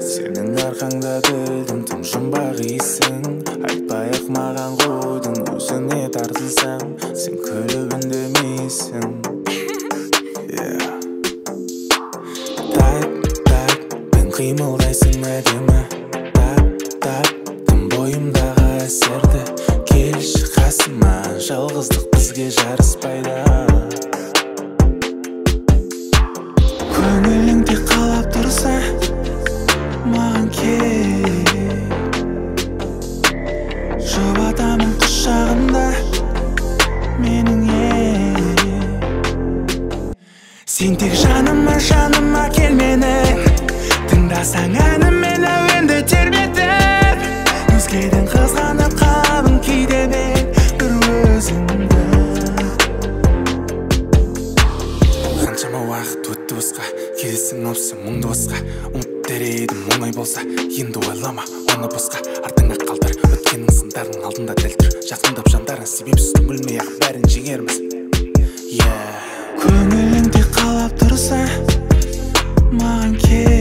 Сенің арқаңда білдім тым жұмбақ исің. Айтпай-ақ маған қойдың өзіне тартылсам, сен күліп үндемейсің. Так, мен қимылдайсың әдемі. Так, тым бойымдағы әсерді. Келші қасыма, жалғыздық бізге жарыспайды. Көңілің тек қалап тұрса, маған кел. Жұбатамын құшағында менің Сен тек жаныма келмені. Тыңдасаң әніммен әуенді тербетіп, өзгеден қызғанып қаламын кейде мен бір өзіңді. Қаншама уақыт өтті босқа, келесің осы мұңды босқа. Ұмыт дер едім оңай болса, енді ойлама оны босқа. Артыңа қалдыр өткенің сындардың алдында дәл тұр. Жақындап жандарың себепсіз түңілмей ақ бәрін жеңерміз. Көңілің тек қалап тұрса, маған кел.